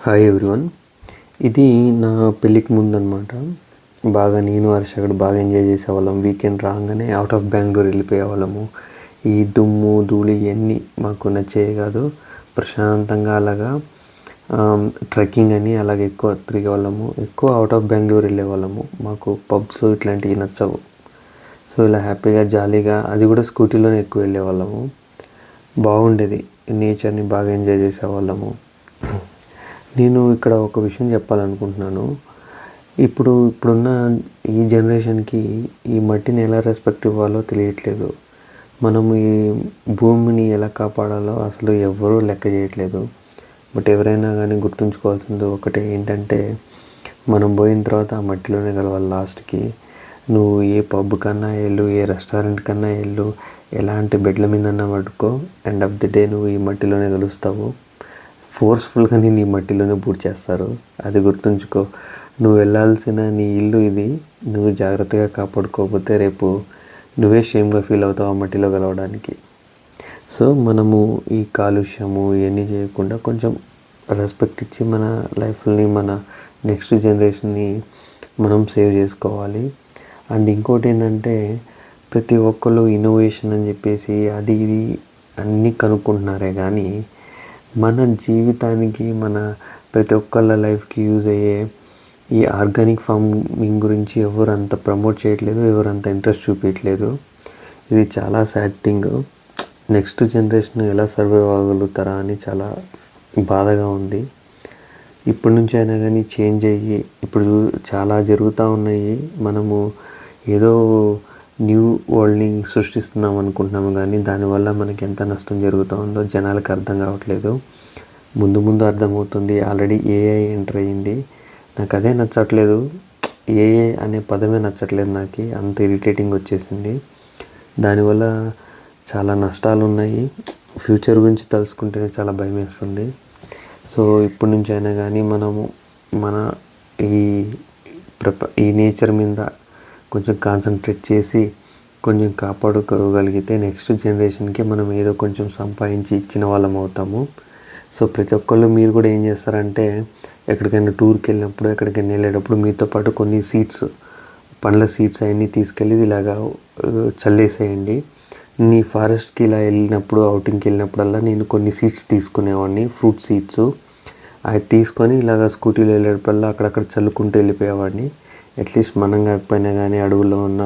Hi everyone. ఇది నా పెళ్ళికి ముందనమాట. బాగా నేను హర్షగడు బాగా ఎంజాయ్ చేసేవాళ్ళం. వీకెండ్ రాగానే అవుట్ ఆఫ్ బెంగళూరు వెళ్ళిపోయేవాళ్ళము. ఈ దుమ్ము ధూళి ఇవన్నీ మాకు నచ్చేవి కాదు. ప్రశాంతంగా అలాగా ట్రెక్కింగ్ అని అలాగే ఎక్కువ తిరిగేవాళ్ళము. ఎక్కువ అవుట్ ఆఫ్ బెంగళూరు వెళ్ళేవాళ్ళము. మాకు పబ్స్ ఇట్లాంటివి నచ్చవు. సో ఇలా హ్యాపీగా జాలీగా అది కూడా స్కూటీలోనే ఎక్కువ వెళ్ళేవాళ్ళము. బాగుండేది. నేచర్ని బాగా ఎంజాయ్ చేసేవాళ్ళము. నేను ఇక్కడ ఒక విషయం చెప్పాలనుకుంటున్నాను. ఇప్పుడున్న ఈ జనరేషన్కి ఈ మట్టిని ఎలా రెస్పెక్ట్ ఇవ్వాలో తెలియట్లేదు. మనము ఈ భూమిని ఎలా కాపాడాలో అసలు ఎవ్వరూ లెక్క చేయట్లేదు. బట్ ఎవరైనా కానీ గుర్తుంచుకోవాల్సింది ఒకటే ఏంటంటే, మనం పోయిన తర్వాత ఆ మట్టిలోనే కలవాలి లాస్ట్కి. నువ్వు ఏ పబ్ కన్నా వెళ్ళు, ఏ రెస్టారెంట్ కన్నా వెళ్ళు, ఎలాంటి బెడ్ల మీదన్నా పడుకో, ఎండ్ ఆఫ్ ది డే నువ్వు ఈ మట్టిలోనే కలుస్తావు. ఫోర్స్ఫుల్గా నీ మట్టిలోనే పూర్తి చేస్తారు. అది గుర్తుంచుకో. నువ్వు వెళ్ళాల్సిన నీ ఇల్లు ఇది. నువ్వు జాగ్రత్తగా కాపాడుకోకపోతే రేపు నువ్వే షేమ్గా ఫీల్ అవుతావు ఆ మట్టిలో కలవడానికి. సో మనము ఈ కాలుష్యము ఇవన్నీ చేయకుండా కొంచెం రెస్పెక్ట్ ఇచ్చి మన లైఫ్ని, మన నెక్స్ట్ జనరేషన్ని మనం సేవ్ చేసుకోవాలి. అండ్ ఇంకోటి ఏంటంటే, ప్రతి ఒక్కళ్ళు ఇన్నోవేషన్ అని చెప్పేసి అది ఇది అన్నీ కనుక్కుంటున్నారే కానీ మన జీవితానికి, మన ప్రతి ఒక్కళ్ళ లైఫ్కి యూజ్ అయ్యే ఈ ఆర్గానిక్ ఫార్మింగ్ గురించి ఎవరు అంత ప్రమోట్ చేయట్లేదు, ఎవరు అంత ఇంట్రెస్ట్ చూపించట్లేదు. ఇది చాలా సాడ్ థింగ్. నెక్స్ట్ జనరేషన్ ఎలా సర్వైవ్ అవ్వగలుగుతారా అని చాలా బాధగా ఉంది. ఇప్పటి నుంచి అయినా కానీ చేంజ్ అయ్యి, ఇప్పుడు చాలా జరుగుతూ ఉన్నాయి. మనము ఏదో న్యూ వరల్డ్ని సృష్టిస్తున్నాం అనుకుంటున్నాము, కానీ దానివల్ల మనకి ఎంత నష్టం జరుగుతుందో జనాలకు అర్థం కావట్లేదు. ముందు అర్థమవుతుంది. ఆల్రెడీ ఏఐ ఎంటర్ అయ్యింది. నాకు అదే నచ్చట్లేదు. ఏఐ అనే పదమే నచ్చట్లేదు నాకు. అంత ఇరిటేటింగ్ వచ్చేసింది. దానివల్ల చాలా నష్టాలు ఉన్నాయి. ఫ్యూచర్ గురించి తలుచుకుంటేనే చాలా భయం వేస్తుంది. సో ఇప్పటి నుంచి అయినా కానీ మనము మన ఈ నేచర్ మీద కొంచెం కాన్సన్ట్రేట్ చేసి కొంచెం కాపాడుకోగలిగితే నెక్స్ట్ జనరేషన్కి మనం ఏదో కొంచెం సంపాదించి ఇచ్చిన వాళ్ళం అవుతాము. సో ప్రతి ఒక్కళ్ళు మీరు కూడా ఏం చేస్తారంటే, ఎక్కడికైనా టూర్కి వెళ్ళినప్పుడు, ఎక్కడికైనా వెళ్ళేటప్పుడు మీతో పాటు కొన్ని సీడ్స్, పండ్ల సీడ్స్ అవన్నీ తీసుకెళ్ళి ఇలాగా చల్లేసేయండి. నీ ఫారెస్ట్కి ఇలా వెళ్ళినప్పుడు, అవుటింగ్కి వెళ్ళినప్పుడల్లా నేను కొన్ని సీడ్స్ తీసుకునేవాడిని, ఫ్రూట్ సీడ్స్. అవి తీసుకొని ఇలాగ స్కూటీలో వెళ్ళేటప్పుడల్లా అక్కడక్కడ చల్లుకుంటూ వెళ్ళిపోయేవాడిని. అట్లీస్ట్ మనం కాకపోయినా కానీ అడవుల్లో ఉన్న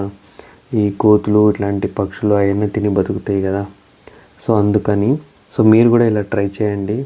ఈ కోతులు ఇట్లాంటి పక్షులు అవన్నీ తిని బతుకుతాయి కదా. సో అందుకని మీరు కూడా ఇలా ట్రై చేయండి.